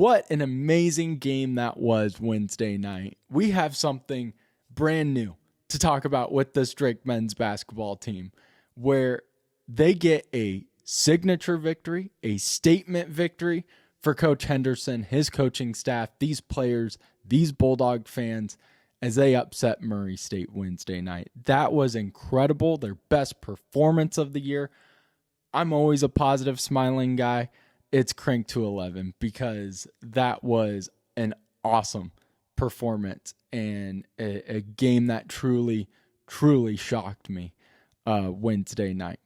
what an amazing game that was Wednesday night. We have something brand new to talk about with this Drake men's basketball team, where they get a signature victory, a statement victory for Coach Henderson, his coaching staff, these players, these Bulldog fans, as they upset Murray State Wednesday night. That was incredible. Their best performance of the year. I'm always a positive, smiling guy. It's cranked to 11 because that was an awesome performance and a game that truly, truly shocked me Wednesday night.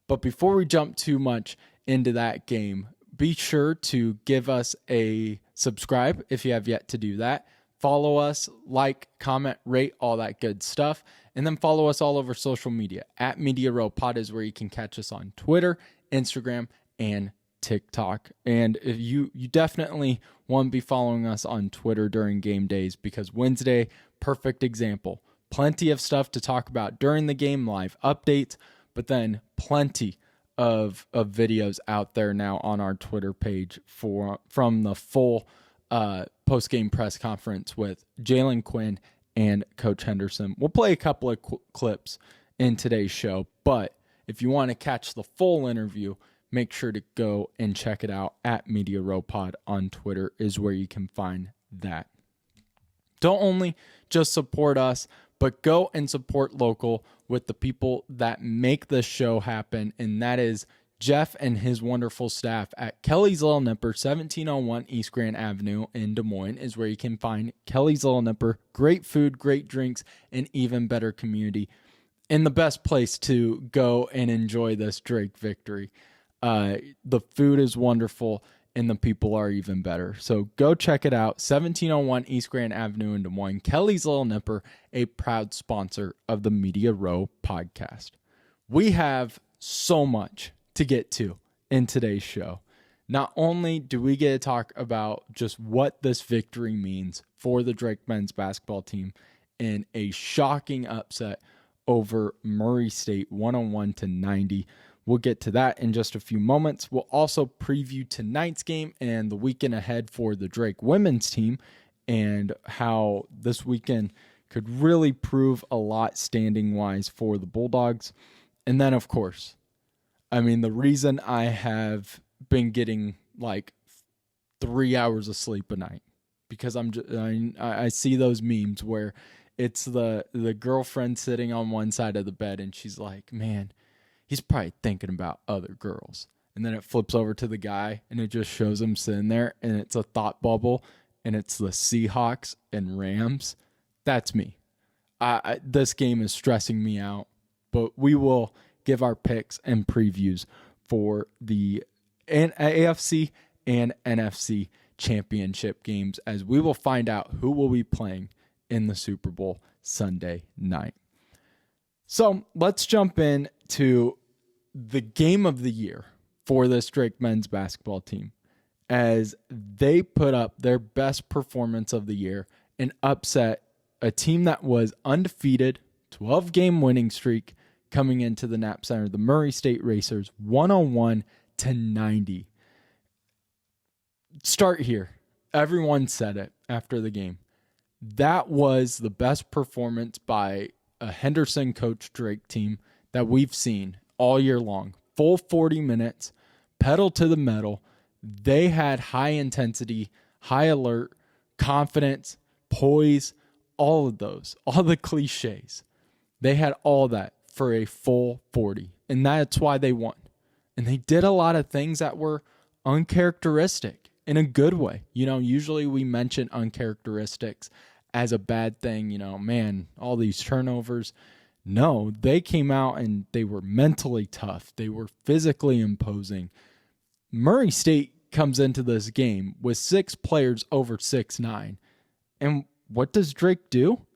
But before we jump too much into that game, be sure to give us a subscribe if you have yet to do that. Follow us, like, comment, rate, all that good stuff. And then follow us all over social media. At Media Row Pod is where you can catch us on Twitter, Instagram, and TikTok. And if you definitely want to be following us on Twitter during game days, because Wednesday, perfect example. Plenty of stuff to talk about during the game, live updates, but then plenty of videos out there now on our Twitter page from the full post-game press conference with Jalen Quinn and Coach Henderson. We'll play a couple of clips in today's show, but if you want to catch the full interview, make sure to go and check it out at Media Row Pod on Twitter is where you can find that. Don't only just support us, but go and support local with the people that make this show happen, and that is Jeff and his wonderful staff at Kelly's Little Nipper, 1701 East Grand Avenue in Des Moines is where you can find Kelly's Little Nipper. Great food, great drinks, and even better community. And the best place to go and enjoy this Drake victory. The food is wonderful, and the people are even better. So go check it out, 1701 East Grand Avenue in Des Moines. Kelly's Little Nipper, a proud sponsor of the Media Row podcast. We have so much to get to in today's show. Not only do we get to talk about just what this victory means for the Drake men's basketball team in a shocking upset over Murray State 101-90. We'll get to that in just a few moments. We'll also preview tonight's game and the weekend ahead for the Drake women's team and how this weekend could really prove a lot standing-wise for the Bulldogs. And then, of course, the reason I have been getting like 3 hours of sleep a night because I see those memes where it's the girlfriend sitting on one side of the bed and she's like, man, he's probably thinking about other girls. And then it flips over to the guy and it just shows him sitting there and it's a thought bubble and it's the Seahawks and Rams. That's me. This game is stressing me out, but we will give our picks and previews for the AFC and NFC championship games as we will find out who will be playing in the Super Bowl Sunday night. So let's jump in to the game of the year for this Drake men's basketball team as they put up their best performance of the year and upset a team that was undefeated, 12-game winning streak, coming into the Knapp Center, the Murray State Racers, 101-90. Start here. Everyone said it after the game. That was the best performance by a Henderson coach Drake team that we've seen all year long. Full 40 minutes, pedal to the metal. They had high intensity, high alert, confidence, poise, all of those, all the cliches. They had all that for a full 40, and that's why they won. And they did a lot of things that were uncharacteristic in a good way. Usually we mention uncharacteristics as a bad thing, man, all these turnovers. No, they came out and they were mentally tough. They were physically imposing. Murray State comes into this game with 6 players over 6'9". And what does Drake do?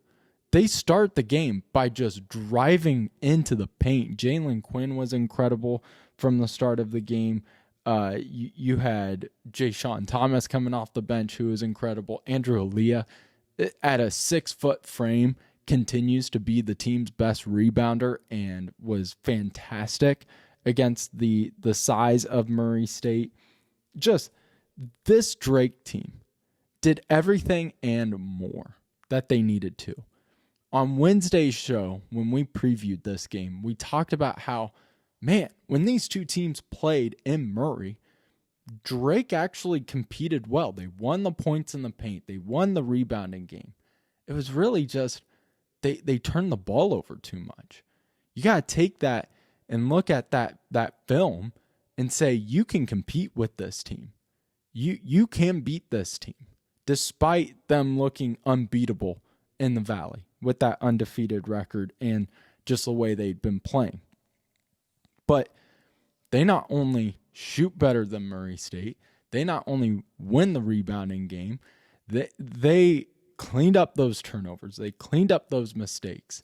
They start the game by just driving into the paint. Jalen Quinn was incredible from the start of the game. You had Jay-Sean Thomas coming off the bench, who was incredible. Andrew Aaliyah, at a 6-foot frame, continues to be the team's best rebounder and was fantastic against the size of Murray State. Just this Drake team did everything and more that they needed to. On Wednesday's show, when we previewed this game, we talked about how, man, when these two teams played in Murray, Drake actually competed well. They won the points in the paint. They won the rebounding game. It was really just they turned the ball over too much. You got to take that and look at that film and say, you can compete with this team. You can beat this team, despite them looking unbeatable in the Valley with that undefeated record and just the way they'd been playing. But they not only shoot better than Murray State, they not only win the rebounding game, they cleaned up those turnovers. They cleaned up those mistakes.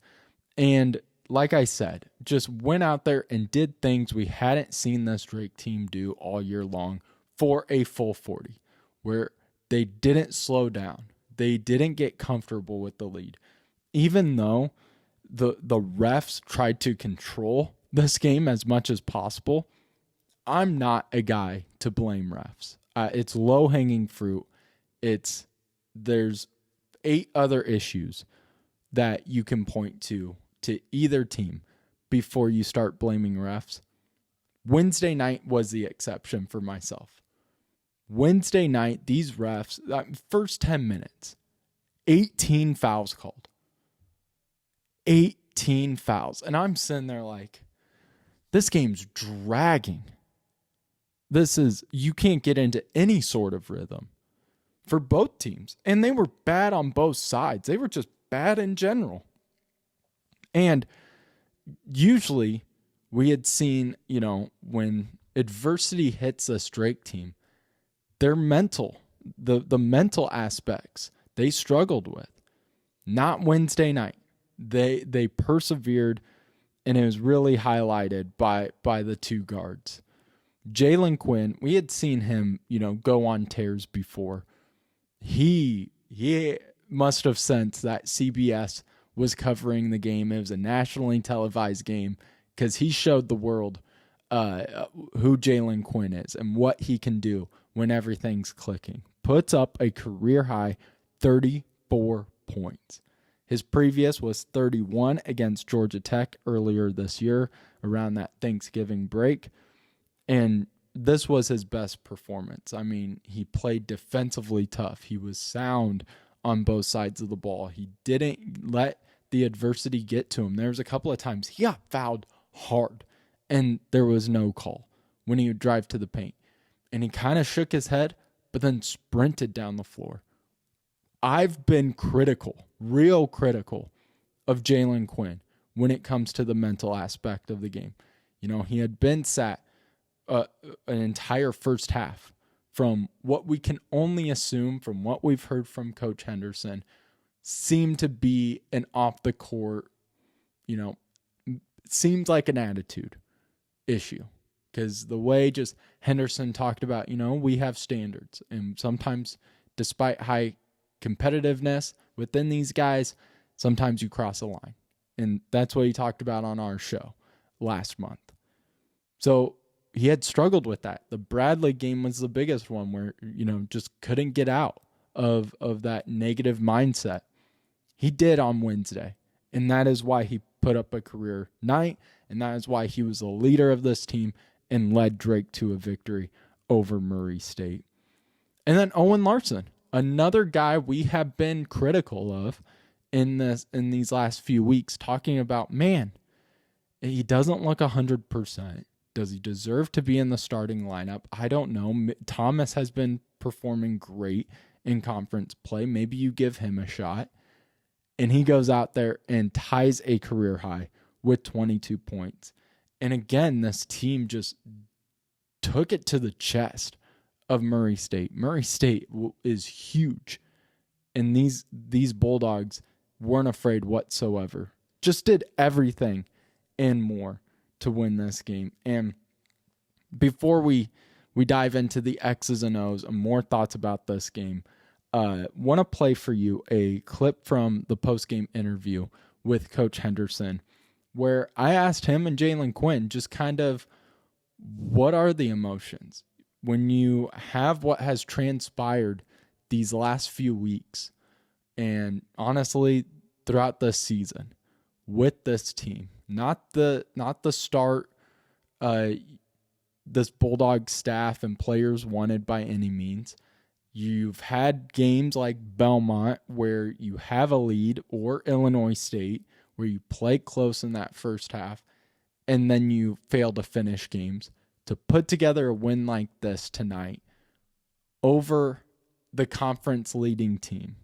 And like I said, just went out there and did things we hadn't seen this Drake team do all year long for a full 40, where they didn't slow down. They didn't get comfortable with the lead. Even though the refs tried to control this game as much as possible, I'm not a guy to blame refs. It's low-hanging fruit. There's 8 other issues that you can point to either team before you start blaming refs. Wednesday night was the exception for myself. Wednesday night, these refs, first 10 minutes, 18 fouls called. 18 fouls. And I'm sitting there like, this game's dragging. You can't get into any sort of rhythm for both teams. And they were bad on both sides. They were just bad in general. And usually we had seen, when adversity hits a Drake team, their mental, the mental aspects, they struggled with. Not Wednesday night. They persevered, and it was really highlighted by the 2 guards. Jalen Quinn, we had seen him, go on tears before. He must have sensed that CBS was covering the game. It was a nationally televised game because he showed the world who Jalen Quinn is and what he can do when everything's clicking. Puts up a career-high 34 points. His previous was 31 against Georgia Tech earlier this year around that Thanksgiving break. And this was his best performance. I mean, he played defensively tough. He was sound on both sides of the ball. He didn't let the adversity get to him. There was a couple of times he got fouled hard, and there was no call when he would drive to the paint. And he kind of shook his head, but then sprinted down the floor. I've been real critical of Jalen Quinn when it comes to the mental aspect of the game. He had been sat an entire first half from what we can only assume from what we've heard from Coach Henderson seemed to be an off the court, seems like an attitude issue. Because the way just Henderson talked about, we have standards. And sometimes, despite high competitiveness within these guys, sometimes you cross a line. And that's what he talked about on our show last month. So he had struggled with that. The Bradley game was the biggest one where, just couldn't get out of that negative mindset. He did on Wednesday. And that is why he put up a career night. And that is why he was the leader of this team and led Drake to a victory over Murray State. And then Owen Larson, another guy we have been critical of in these last few weeks, talking about, man, he doesn't look 100%. Does he deserve to be in the starting lineup? I don't know. Thomas has been performing great in conference play. Maybe you give him a shot. And he goes out there and ties a career high with 22 points. And again, this team just took it to the chest of Murray State. Murray State is huge. And these Bulldogs weren't afraid whatsoever. Just did everything and more to win this game. And before we dive into the X's and O's and more thoughts about this game, want to play for you a clip from the post-game interview with Coach Henderson, where I asked him and Jalen Quinn just kind of, what are the emotions? when you have what has transpired these last few weeks, and honestly throughout this season with this team, not the start this Bulldog staff and players wanted by any means. You've had games like Belmont where you have a lead, or Illinois State where you play close in that first half and then you fail to finish games. To put together a win like this tonight over the conference leading team,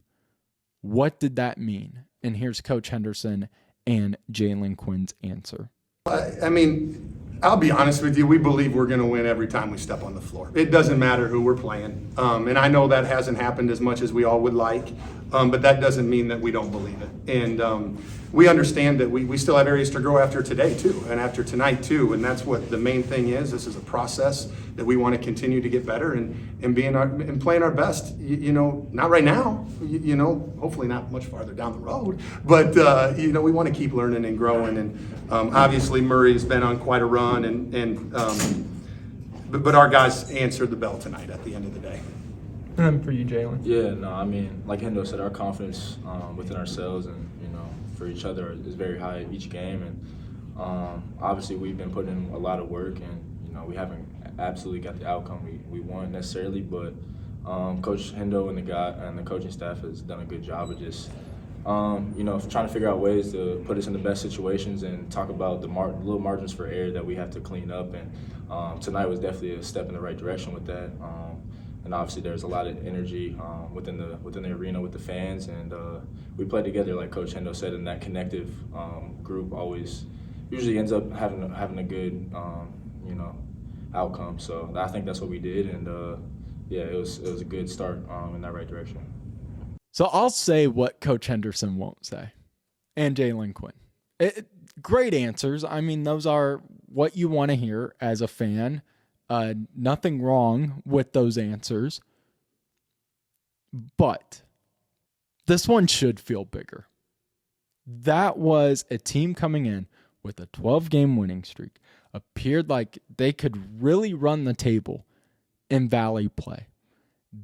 what did that mean? And here's Coach Henderson and Jalen Quinn's answer. I mean, I'll be honest with you, we believe we're going to win every time we step on the floor. It doesn't matter who we're playing. And I know that hasn't happened as much as we all would like, but that doesn't mean that we don't believe it. And we understand that we still have areas to grow after today too, and after tonight too. And that's what the main thing is. This is a process that we want to continue to get better and playing our best. Not right now, hopefully not much farther down the road, but we want to keep learning and growing. And obviously Murray's been on quite a run, but our guys answered the bell tonight at the end of the day. And for you, Jalen? Yeah, no, I mean, like Hendo said, our confidence within ourselves and, for each other is very high each game. And obviously we've been putting in a lot of work, and, we haven't absolutely got the outcome we want necessarily, but Coach Hendo and the coaching staff has done a good job of just, trying to figure out ways to put us in the best situations and talk about the little margins for error that we have to clean up. And tonight was definitely a step in the right direction with that. And obviously there's a lot of energy within the arena with the fans, and we play together like Coach Hendo said, and that connective group always usually ends up having a good outcome. So I think that's what we did, and it was a good start in that right direction. So I'll say what Coach Henderson won't say, and Jalen Quinn. Great answers. I mean, those are what you want to hear as a fan. Nothing wrong with those answers, but this one should feel bigger. That was a team coming in with a 12-game winning streak, appeared like they could really run the table in Valley play.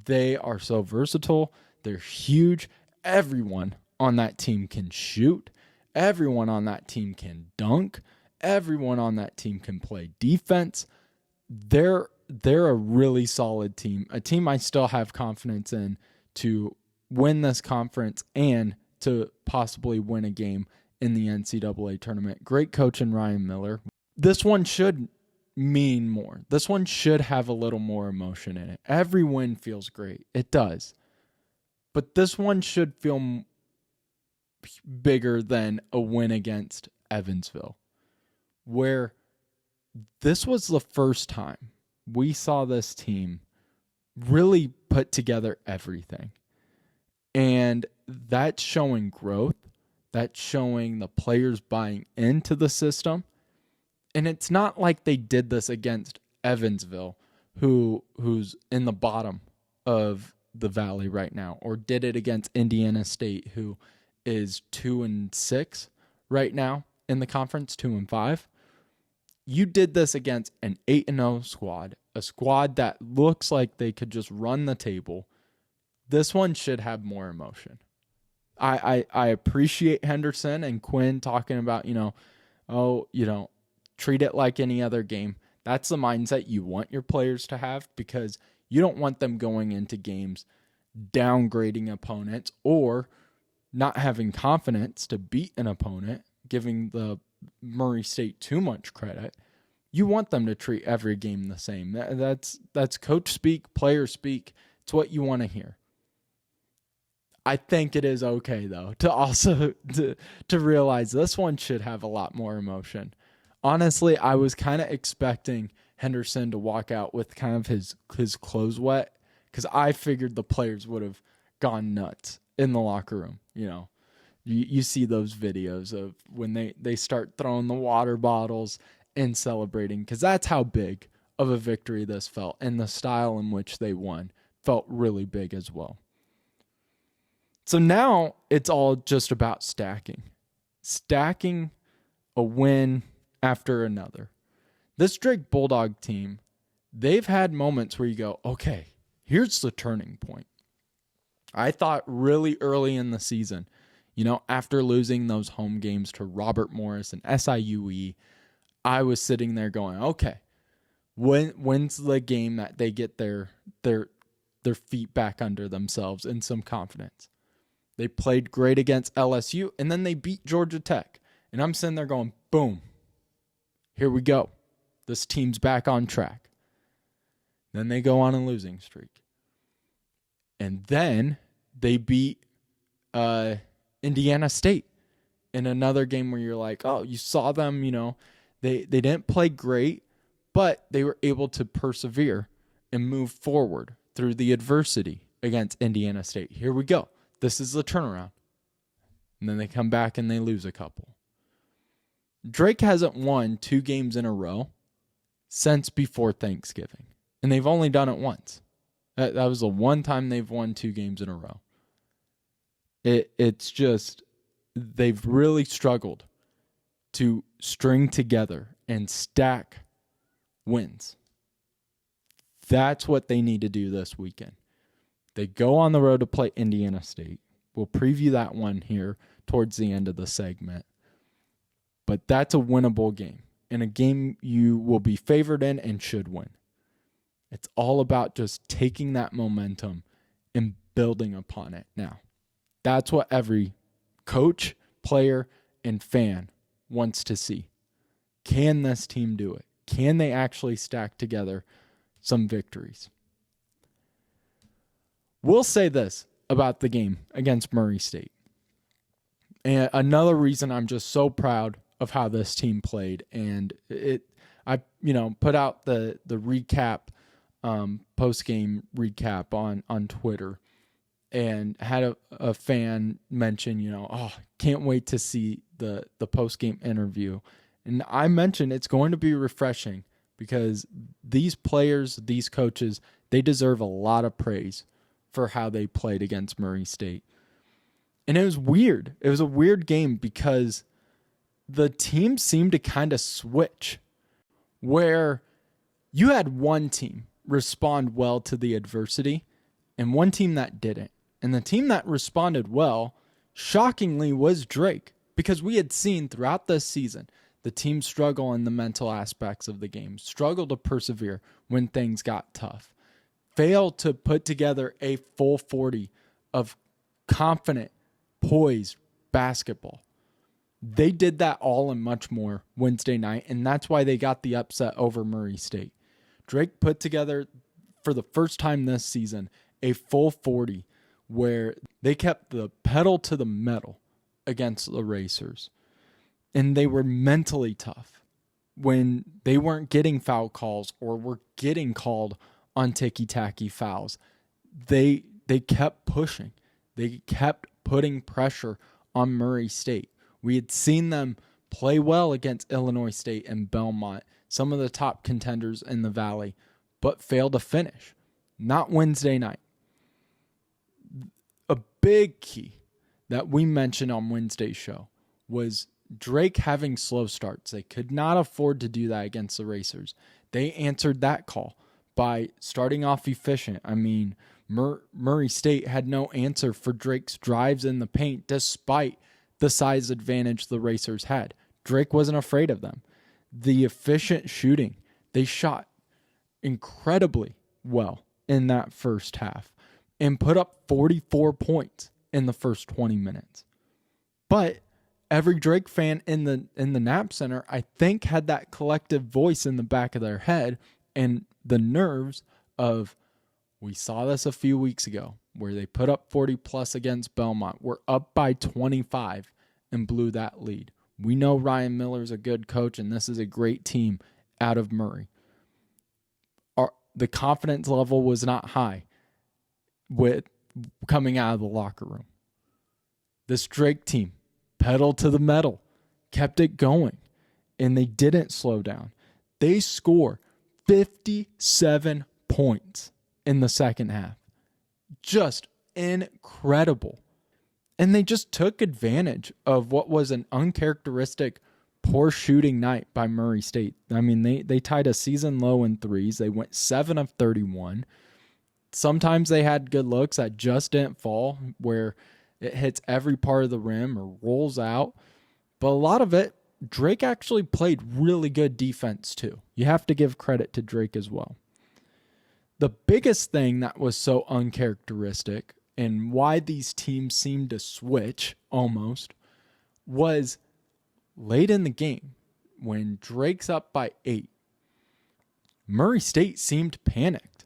They are so versatile. They're huge. Everyone on that team can shoot. Everyone on that team can dunk. Everyone on that team can play defense. They're a really solid team, a team I still have confidence in to win this conference and to possibly win a game in the NCAA tournament. Great coach in Ryan Miller. This one should mean more. This one should have a little more emotion in it. Every win feels great. It does. But this one should feel bigger than a win against Evansville, where this was the first time we saw this team really put together everything. And that's showing growth. That's showing the players buying into the system. And it's not like they did this against Evansville, who's in the bottom of the Valley right now, or did it against Indiana State, who is 2-6 right now in the conference, 2-5. You did this against an 8-0 squad, a squad that looks like they could just run the table. This one should have more emotion. I appreciate Henderson and Quinn talking about, treat it like any other game. That's the mindset you want your players to have, because you don't want them going into games downgrading opponents or not having confidence to beat an opponent, giving the Murray State too much credit. You want them to treat every game the same. That's coach speak, player speak. It's what you want to hear. I think it is okay, though, to also to realize this one should have a lot more emotion. Honestly, I was kind of expecting Henderson to walk out with kind of his clothes wet, because I figured the players would have gone nuts in the locker room. You see those videos of when they start throwing the water bottles and celebrating, because that's how big of a victory this felt, and the style in which they won felt really big as well. So now it's all just about stacking a win after another. This Drake Bulldog team they've had moments where you go, okay, here's the turning point. I thought really early in the season, after losing those home games to Robert Morris and SIUE, I was sitting there going, okay, when's the game that they get their feet back under themselves and some confidence? They played great against LSU, and then they beat Georgia Tech. And I'm sitting there going, boom, here we go. This team's back on track. Then they go on a losing streak. And then they beat Indiana State in another game where you're like, oh, you saw them, they didn't play great, but they were able to persevere and move forward through the adversity against Indiana State. Here we go. This is the turnaround. And then they come back and they lose a couple. Drake hasn't won 2 games in a row since before Thanksgiving. And they've only done it once. That was the one time they've won 2 games in a row. It's just, they've really struggled to string together and stack wins. That's what they need to do this weekend. They go on the road to play Indiana State. We'll preview that one here towards the end of the segment. But that's a winnable game, and a game you will be favored in and should win. It's all about just taking that momentum and building upon it. Now, that's what every coach, player, and fan wants to see. Can this team do it? Can they actually stack together some victories? We'll say this about the game against Murray State. And another reason I'm just so proud of how this team played, and I put out the recap, post-game recap on Twitter, and had a fan mention, can't wait to see the post-game interview. And I mentioned it's going to be refreshing because these players, these coaches, they deserve a lot of praise for how they played against Murray State. And it was weird. It was a weird game because the team seemed to kind of switch, where you had one team respond well to the adversity and one team that didn't. And the team that responded well, shockingly, was Drake, because we had seen throughout this season the team struggle in the mental aspects of the game, struggle to persevere when things got tough, fail to put together a full 40 of confident, poised basketball. They did that all and much more Wednesday night, and that's why they got the upset over Murray State. Drake put together, for the first time this season, a full 40 where they kept the pedal to the metal against the Racers. And they were mentally tough when they weren't getting foul calls or were getting called on ticky-tacky fouls. They kept pushing. They kept putting pressure on Murray State. We had seen them play well against Illinois State and Belmont, some of the top contenders in the Valley, but failed to finish. Not Wednesday night. A big key that we mentioned on Wednesday's show was Drake having slow starts. They could not afford to do that against the Racers. They answered that call by starting off efficient. I mean, Murray State had no answer for Drake's drives in the paint despite the size advantage the Racers had. Drake wasn't afraid of them. The efficient shooting, they shot incredibly well in that first half and put up 44 points in the first 20 minutes. But every Drake fan in the Knapp Center, I think, had that collective voice in the back of their head and the nerves of, we saw this a few weeks ago where they put up 40 plus against Belmont. We're up by 25 and blew that lead. We know Ryan Miller's a good coach and this is a great team out of Murray. The confidence level was not high with coming out of the locker room. This Drake team pedal to the metal, kept it going, and they didn't slow down. They score 57 points in the second half. Just incredible. And they just took advantage of what was an uncharacteristic poor shooting night by Murray State. I mean, they tied a season low in threes. They went 7 of 31. Sometimes they had good looks that just didn't fall, where it hits every part of the rim or rolls out. But a lot of it, Drake actually played really good defense too. You have to give credit to Drake as well. The biggest thing that was so uncharacteristic and why these teams seemed to switch almost was late in the game when Drake's up by 8. Murray State seemed panicked,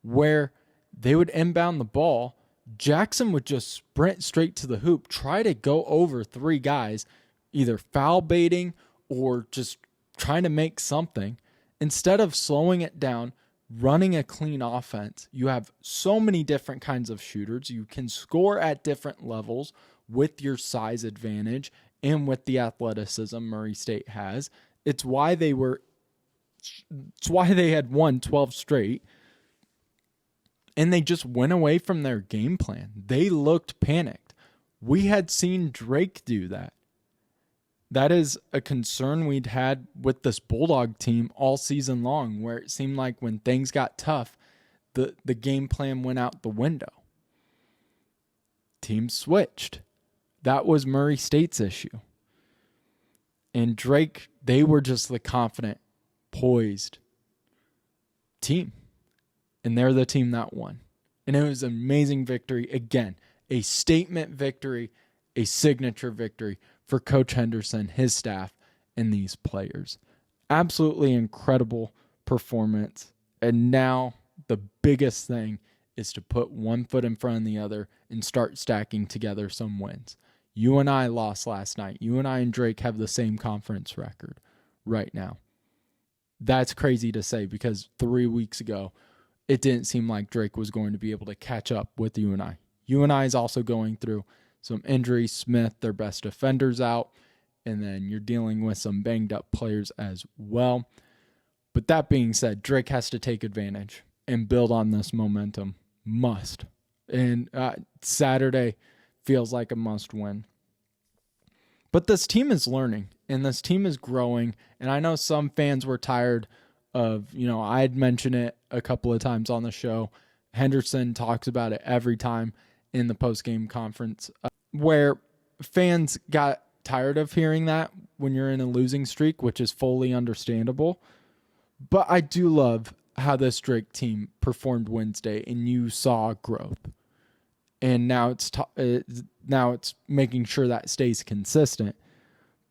where they would inbound the ball. Jackson would just sprint straight to the hoop, try to go over 3 guys, either foul baiting or just trying to make something. Instead of slowing it down, running a clean offense, you have so many different kinds of shooters. You can score at different levels with your size advantage and with the athleticism Murray State has. It's why they had won 12 straight. And they just went away from their game plan. They looked panicked. We had seen Drake do that. That is a concern we'd had with this Bulldog team all season long, where it seemed like when things got tough, the game plan went out the window. Teams switched. That was Murray State's issue. And Drake, they were just the confident, poised team. And they're the team that won. And it was an amazing victory. Again, a statement victory, a signature victory for Coach Henderson, his staff, and these players. Absolutely incredible performance. And now the biggest thing is to put one foot in front of the other and start stacking together some wins. You and I lost last night. You and I and Drake have the same conference record right now. That's crazy to say because 3 weeks ago, it didn't seem like Drake was going to be able to catch up with UNI. UNI is also going through some injuries. Smith, their best defenders, out. And then you're dealing with some banged up players as well. But that being said, Drake has to take advantage and build on this momentum. Must. And Saturday feels like a must win. But this team is learning and this team is growing. And I know some fans were tired of, I had mentioned it a couple of times on the show. Henderson talks about it every time in the post-game conference, where fans got tired of hearing that when you're in a losing streak, which is fully understandable. But I do love how this Drake team performed Wednesday, and you saw growth. And now it's making sure that stays consistent.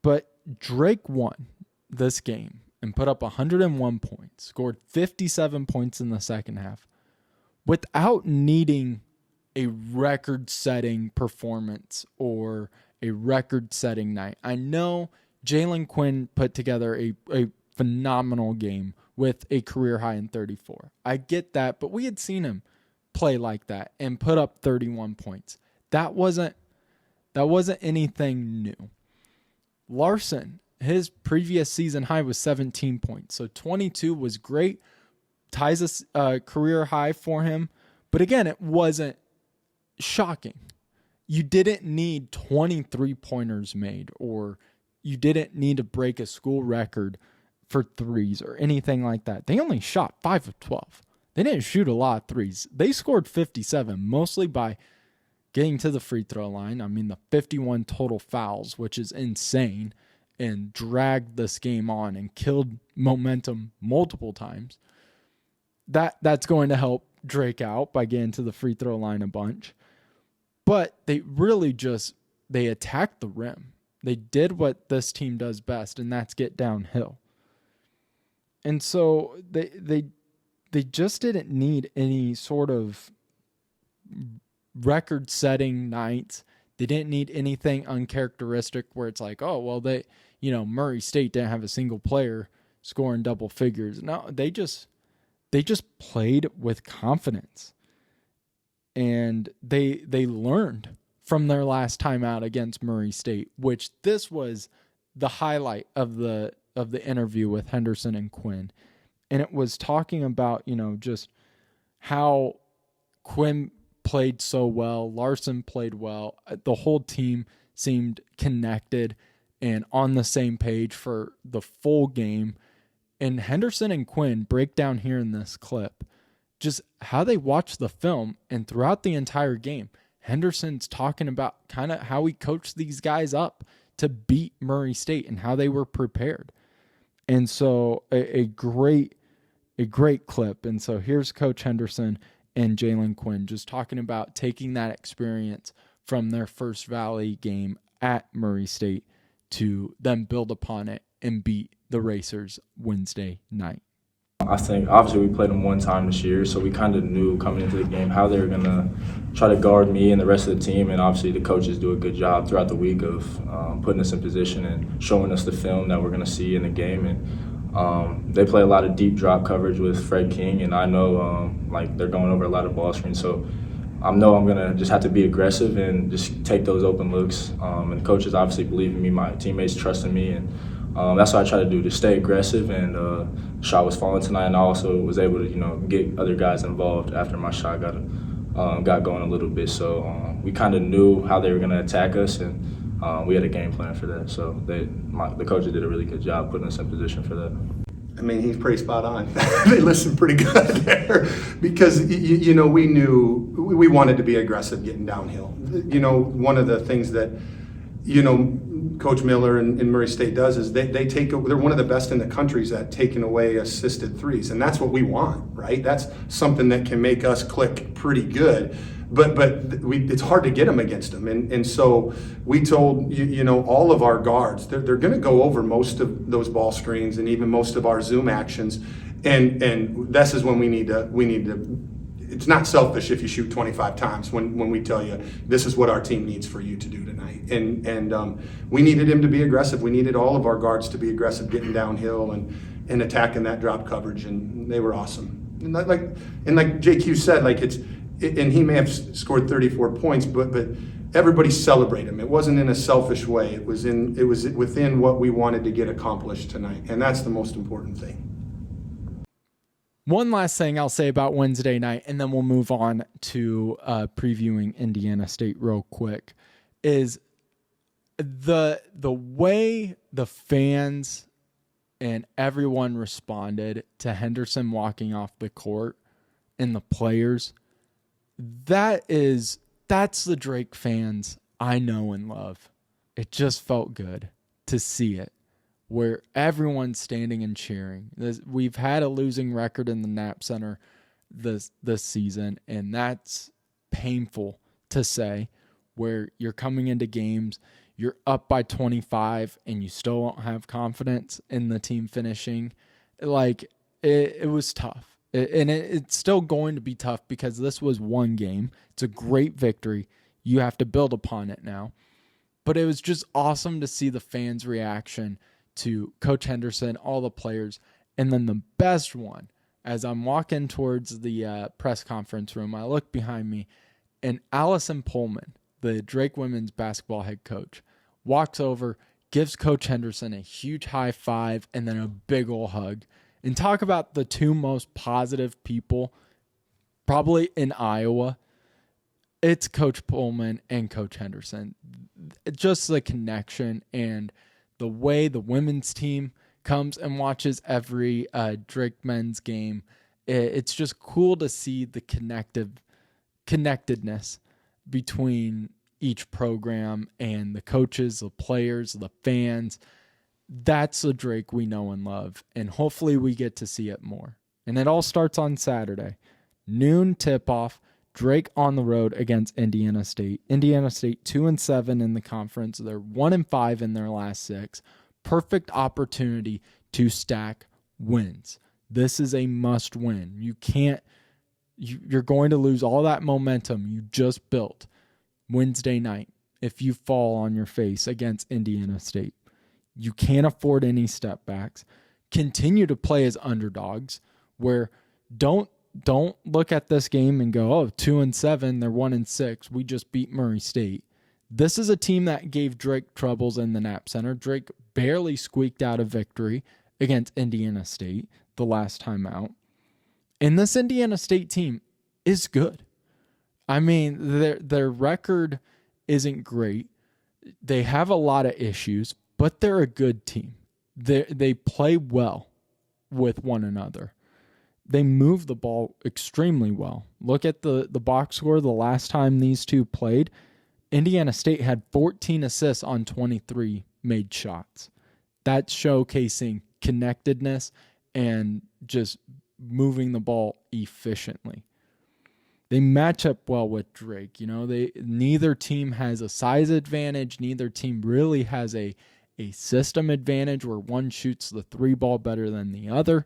But Drake won this game and put up 101 points, scored 57 points in the second half, without needing a record-setting performance or a record-setting night. I know Jalen Quinn put together a phenomenal game with a career high in 34. I get that, but we had seen him play like that and put up 31 points. That wasn't anything new. Larson, his previous season high was 17 points. So 22 was great. Ties a career high for him. But again, it wasn't shocking. You didn't need 23 pointers made, or you didn't need to break a school record for threes or anything like that. They only shot 5 of 12. They didn't shoot a lot of threes. They scored 57, mostly by getting to the free throw line. I mean, the 51 total fouls, which is insane, and dragged this game on and killed momentum multiple times. That's going to help Drake out by getting to the free throw line a bunch. But they really they attacked the rim. They did what this team does best, and that's get downhill. And so they just didn't need any sort of record-setting nights. They didn't need anything uncharacteristic where it's like, oh, well, Murray State didn't have a single player scoring double figures. No, they just played with confidence. And they learned from their last time out against Murray State, which this was the highlight of the interview with Henderson and Quinn. And it was talking about, just how Quinn played so well, Larson played well, the whole team seemed connected, and on the same page for the full game. And Henderson and Quinn break down here in this clip just how they watched the film, and throughout the entire game, Henderson's talking about kind of how he coached these guys up to beat Murray State and how they were prepared. And so a great clip. And so here's Coach Henderson and Jalen Quinn just talking about taking that experience from their First Valley game at Murray State to then build upon it and beat the Racers Wednesday night. I think obviously we played them one time this year, so we kind of knew coming into the game how they were going to try to guard me and the rest of the team, and obviously the coaches do a good job throughout the week of putting us in position and showing us the film that we're going to see in the game. And they play a lot of deep drop coverage with Fred King, and I know like they're going over a lot of ball screens, so I know I'm going to just have to be aggressive and just take those open looks. And the coaches obviously believe in me, my teammates trust in me, and that's what I try to do, to stay aggressive. And shot was falling tonight, and I also was able to, get other guys involved after my shot got going a little bit. So we kind of knew how they were going to attack us, and we had a game plan for that. So the coaches did a really good job putting us in position for that. I mean, he's pretty spot on. They listened pretty good there because, we knew we wanted to be aggressive getting downhill. One of the things that, Coach Miller and Murray State does is they're one of the best in the country at taking away assisted threes. And that's what we want, right? That's something that can make us click pretty good. But it's hard to get them against them. And so we told, all of our guards, they're going to go over most of those ball screens and even most of our zoom actions. And this is when we need to, it's not selfish if you shoot 25 times when we tell you this is what our team needs for you to do tonight. And we needed him to be aggressive. We needed all of our guards to be aggressive, getting downhill and attacking that drop coverage. And they were awesome. And like JQ said, and he may have scored 34 points, but everybody celebrated him. It wasn't in a selfish way. It was within what we wanted to get accomplished tonight, and that's the most important thing. One last thing I'll say about Wednesday night, and then we'll move on to previewing Indiana State real quick, is the way the fans and everyone responded to Henderson walking off the court and the players. That's the Drake fans I know and love. It just felt good to see it, where everyone's standing and cheering. We've had a losing record in the Knapp Center this season, and that's painful to say, where you're coming into games, you're up by 25, and you still don't have confidence in the team finishing. It was tough. It's still going to be tough because this was one game. It's a great victory. You have to build upon it now. But it was just awesome to see the fans' reaction to Coach Henderson, all the players. And then the best one, as I'm walking towards the press conference room, I look behind me, and Allison Pullman, the Drake women's basketball head coach, walks over, gives Coach Henderson a huge high five, and then a big ol' hug. And talk about the two most positive people probably in Iowa. It's Coach Pullman and Coach Henderson. Just the connection and the way the women's team comes and watches every Drake men's game. It's just cool to see the connectedness between each program and the coaches, the players, the fans. That's the Drake we know and love, and hopefully we get to see it more. And it all starts on Saturday. Noon tip-off, Drake on the road against Indiana State. Indiana State 2-7 in the conference. They're 1-5 in their last 6. Perfect opportunity to stack wins. This is a must win. You're going to lose all that momentum you just built Wednesday night if you fall on your face against Indiana State. You can't afford any step backs. Continue to play as underdogs, where don't look at this game and go, 2-7, they're 1-6. We just beat Murray State. This is a team that gave Drake troubles in the Knapp Center. Drake barely squeaked out a victory against Indiana State the last time out. And this Indiana State team is good. I mean, their record isn't great. They have a lot of issues, but they're a good team. They play well with one another. They move the ball extremely well. Look at the box score the last time these two played. Indiana State had 14 assists on 23 made shots. That's showcasing connectedness and just moving the ball efficiently. They match up well with Drake. Neither team has a size advantage. Neither team really has a system advantage where one shoots the three ball better than the other.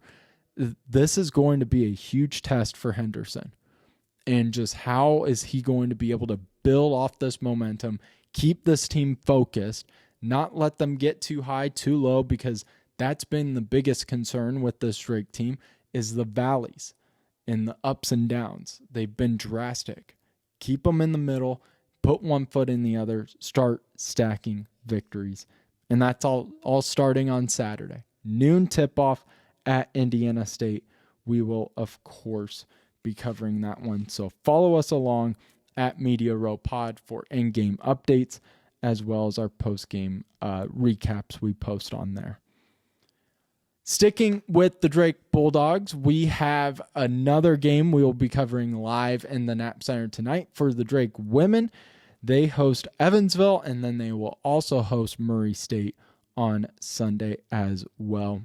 This is going to be a huge test for Henderson. And just how is he going to be able to build off this momentum, keep this team focused, not let them get too high, too low, because that's been the biggest concern with this Drake team is the valleys and the ups and downs. They've been drastic. Keep them in the middle, put one foot in the other, start stacking victories. And that's all starting on Saturday. Noon tip-off at Indiana State. We will, of course, be covering that one. So follow us along at Media Row Pod for in-game updates, as well as our post-game recaps we post on there. Sticking with the Drake Bulldogs, we have another game we will be covering live in the Knapp Center tonight for the Drake women. They host Evansville, and then they will also host Murray State on Sunday as well.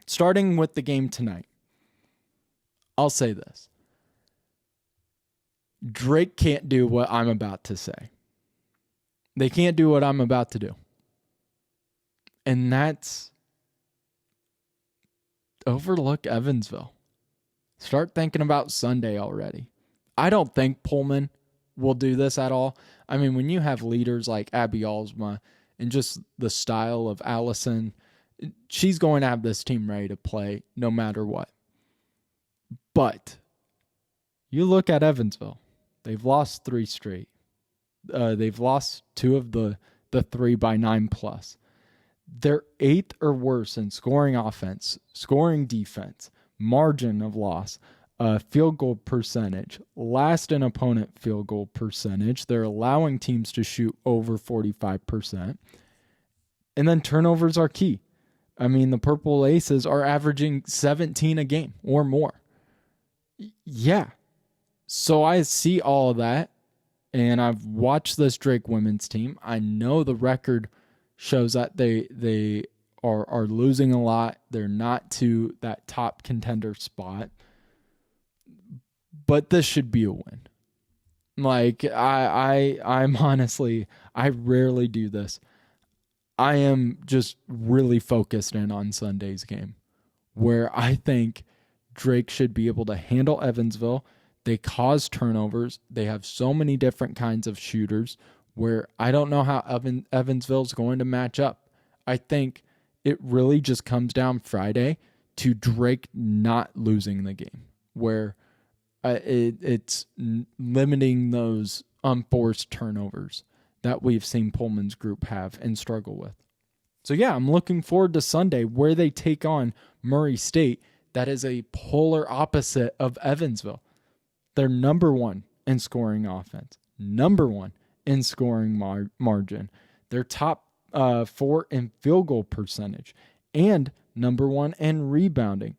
Starting with the game tonight, I'll say this. Drake can't do what I'm about to say. They can't do what I'm about to do. And that's overlook Evansville. Start thinking about Sunday already. I don't think Pullman will do this at all. I mean, when you have leaders like Abby Alsma and just the style of Allison, she's going to have this team ready to play no matter what. But you look at Evansville. They've lost 3 straight. They've lost 2 of the 3 by 9+. They're 8th or worse in scoring offense, scoring defense, margin of loss, field goal percentage, last in opponent field goal percentage. They're allowing teams to shoot over 45%. And then turnovers are key. I mean, the Purple Aces are averaging 17 a game or more. Yeah. So I see all of that, and I've watched this Drake women's team. I know the record shows that they are losing a lot. They're not to that top contender spot. But this should be a win. Like, I'm honestly, I rarely do this. I am just really focused in on Sunday's game, where I think Drake should be able to handle Evansville. They cause turnovers. They have so many different kinds of shooters where I don't know how Evansville's going to match up. I think it really just comes down Friday to Drake not losing the game, where it's limiting those unforced turnovers that we've seen Pullman's group have and struggle with. So yeah, I'm looking forward to Sunday where they take on Murray State. That is a polar opposite of Evansville. They're number 1 in scoring offense, number 1 in scoring margin. They're top 4 in field goal percentage and number 1 in rebounding.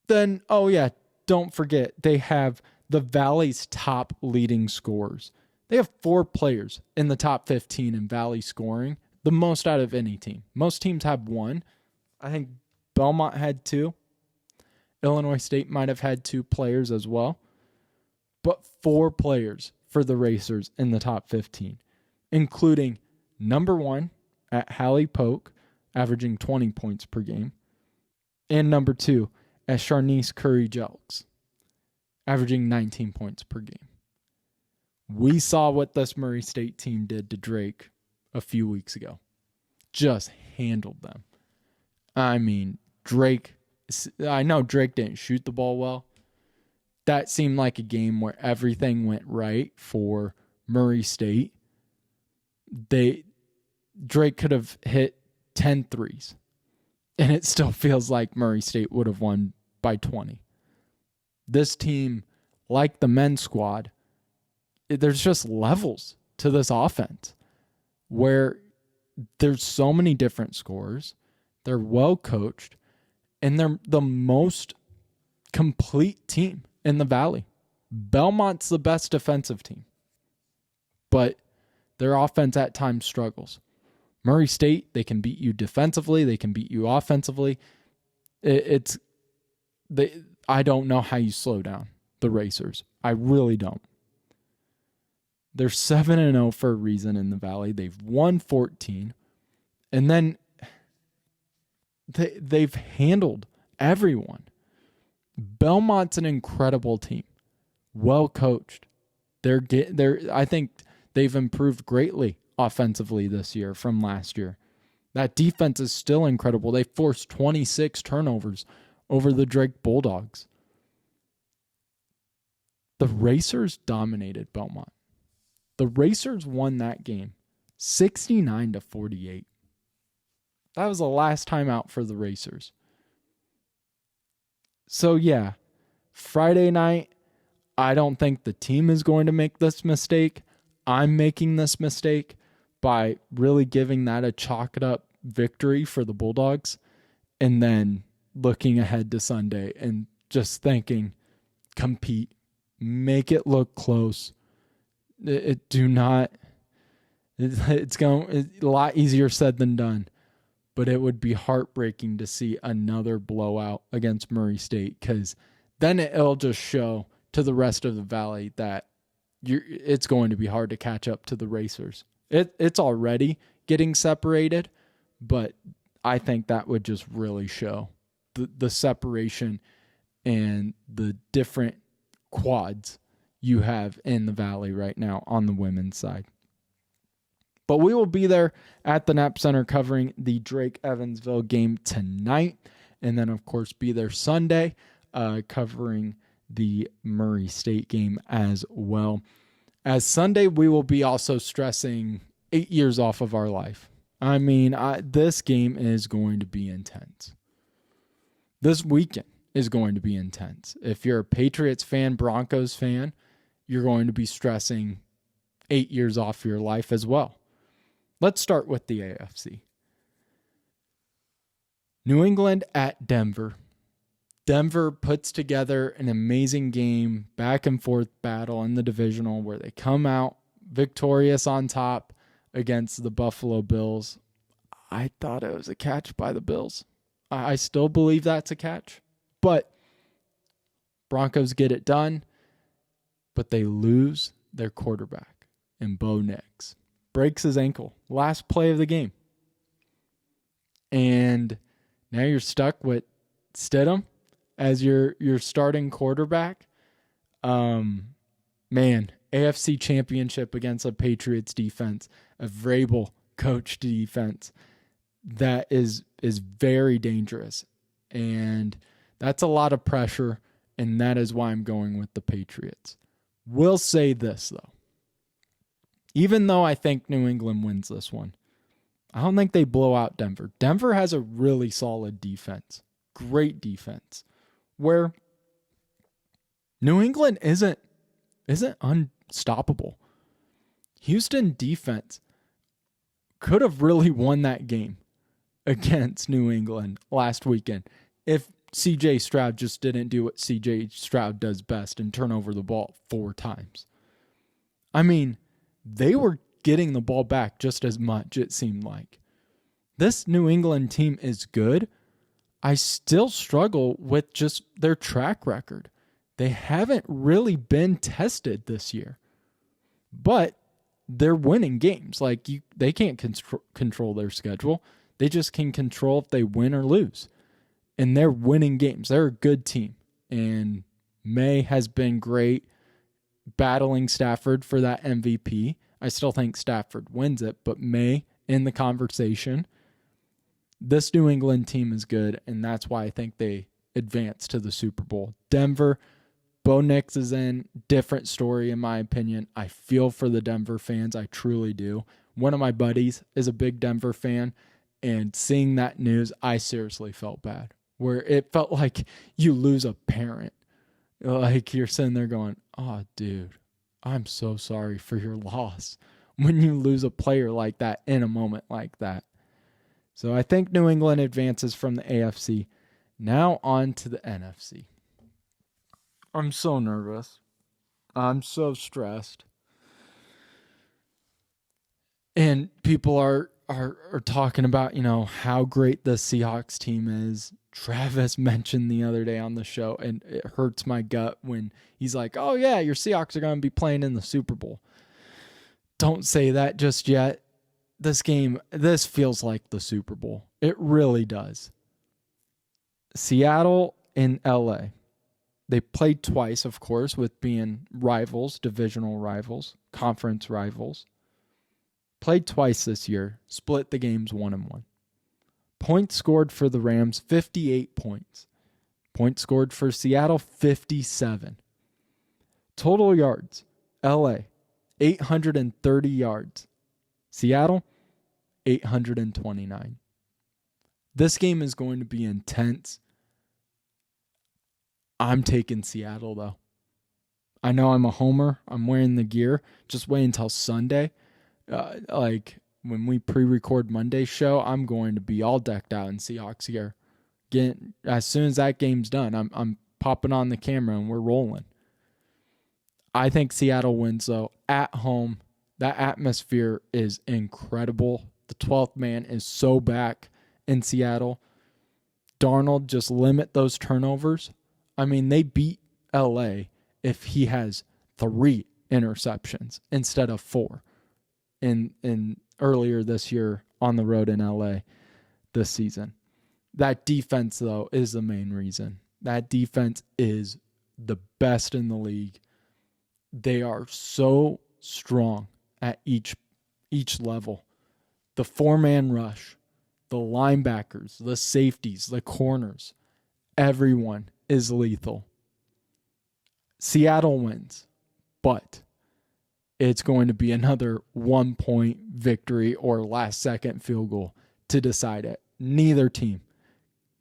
Then, don't forget, they have the Valley's top leading scorers. They have 4 players in the top 15 in Valley scoring, the most out of any team. Most teams have 1. I think Belmont had 2. Illinois State might have had 2 players as well. But 4 players for the Racers in the top 15, including number 1 at Hallie Polk, averaging 20 points per game, and number 2 at Charnice Curry-Jelks, averaging 19 points per game. We saw what this Murray State team did to Drake a few weeks ago. Just handled them. I mean, I know Drake didn't shoot the ball well. That seemed like a game where everything went right for Murray State. Drake could have hit 10 threes, and it still feels like Murray State would have won by 20. This team, like the men's squad, there's just levels to this offense where there's so many different scorers. They're well coached, and they're the most complete team in the Valley. Belmont's the best defensive team, but their offense at times struggles. Murray State, they can beat you defensively. They can beat you offensively. I don't know how you slow down the Racers. I really don't. They're 7-0 for a reason in the Valley. They've won 14. And then they've handled everyone. Belmont's an incredible team. Well coached. I think they've improved greatly offensively this year from last year. That defense is still incredible. They forced 26 turnovers over the Drake Bulldogs. The Racers dominated Belmont. The Racers won that game 69-48. That was the last time out for the Racers. So yeah, Friday night, I don't think the team is going to make this mistake. I'm making this mistake by really giving that a chalk it up victory for the Bulldogs, and then looking ahead to Sunday and just thinking, compete, make it look close. It's a lot easier said than done, but it would be heartbreaking to see another blowout against Murray State, because then it'll just show to the rest of the Valley that it's going to be hard to catch up to the Racers. It's already getting separated, but I think that would just really show the separation and the different quads you have in the Valley right now on the women's side. But we will be there at the Knapp Center covering the Drake-Evansville game tonight, and then, of course, be there Sunday covering the Murray State game as well. As Sunday, we will be also stressing 8 years off of our life. I mean, this game is going to be intense. This weekend is going to be intense. If you're a Patriots fan, Broncos fan, you're going to be stressing 8 years off your life as well. Let's start with the AFC. New England at Denver. Denver puts together an amazing game, back and forth battle in the divisional where they come out victorious on top against the Buffalo Bills. I thought it was a catch by the Bills. I still believe that's a catch, but Broncos get it done, but they lose their quarterback, and Bo Nix breaks his ankle. Last play of the game. And now you're stuck with Stidham as your starting quarterback. Man, AFC Championship against a Patriots defense, a Vrabel coached defense that is very dangerous. And that's a lot of pressure, and that is why I'm going with the Patriots. Will say this, though. Even though I think New England wins this one, I don't think they blow out Denver. Denver has a really solid defense. Great defense. Where New England isn't unstoppable. Houston defense could have really won that game against New England last weekend if CJ Stroud just didn't do what CJ Stroud does best and turn over the ball 4 times. I mean, they were getting the ball back just as much, it seemed like. This New England team is good. I still struggle with just their track record. They haven't really been tested this year. But they're winning games. They can't control their schedule. They just can control if they win or lose. And they're winning games. They're a good team. And May has been great battling Stafford for that MVP. I still think Stafford wins it, but May in the conversation. This New England team is good, and that's why I think they advance to the Super Bowl. Denver, Bo Nix is in. Different story, in my opinion. I feel for the Denver fans. I truly do. One of my buddies is a big Denver fan, and seeing that news, I seriously felt bad. Where it felt like you lose a parent. Like you're sitting there going, oh, dude, I'm so sorry for your loss. when you lose a player like that in a moment like that. So I think New England advances from the AFC. Now on to the NFC. I'm so nervous. I'm so stressed. And people are talking about, how great the Seahawks team is. Travis mentioned the other day on the show, and it hurts my gut when he's like, oh, yeah, your Seahawks are going to be playing in the Super Bowl. Don't say that just yet. This feels like the Super Bowl. It really does. Seattle and LA. They played twice, of course, with being rivals, divisional rivals, conference rivals. Played twice this year, split the games 1-1. Points scored for the Rams, 58 points. Points scored for Seattle, 57. Total yards, LA, 830 yards. Seattle, 829. This game is going to be intense. I'm taking Seattle, though. I know I'm a homer. I'm wearing the gear. Just wait until Sunday. When we pre-record Monday's show, I'm going to be all decked out in Seahawks gear. As soon as that game's done, I'm popping on the camera and we're rolling. I think Seattle wins, though, at home. That atmosphere is incredible. The 12th man is so back in Seattle. Darnold, just limit those turnovers. I mean, they beat LA if he has 3 interceptions instead of 4 in earlier this year on the road in LA this season. That defense, though, is the main reason. That defense is the best in the league. They are so strong at each level. The 4-man rush, the linebackers, the safeties, the corners, everyone is lethal. Seattle wins, but it's going to be another 1-point victory or last-second field goal to decide it. Neither team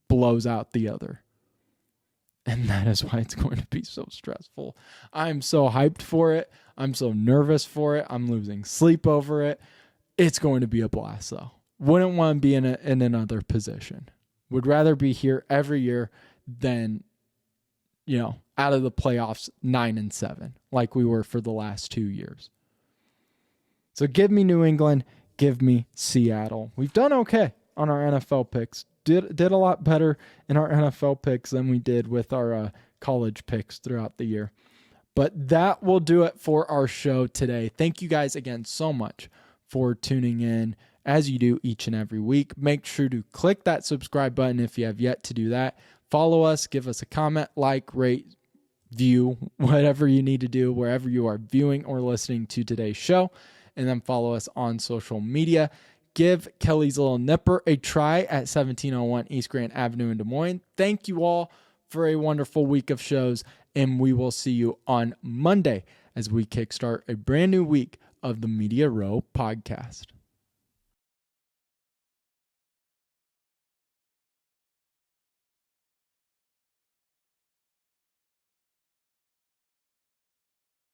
blows out the other. And that is why it's going to be so stressful. I'm so hyped for it. I'm so nervous for it. I'm losing sleep over it. It's going to be a blast, though. Wouldn't want to be in another position. Would rather be here every year than, out of the playoffs 9-7, like we were for the last 2 years. So give me New England. Give me Seattle. We've done okay on our NFL picks. Did a lot better in our NFL picks than we did with our college picks throughout the year. But that will do it for our show today. Thank you guys again so much for tuning in as you do each and every week. Make sure to click that subscribe button if you have yet to do that. Follow us, give us a comment, like, rate, view, whatever you need to do wherever you are viewing or listening to today's show. And then follow us on social media. Give Kelly's Little Nipper a try at 1701 East Grand Avenue in Des Moines. Thank you all for a wonderful week of shows, and we will see you on Monday as we kickstart a brand new week of the Media Row podcast.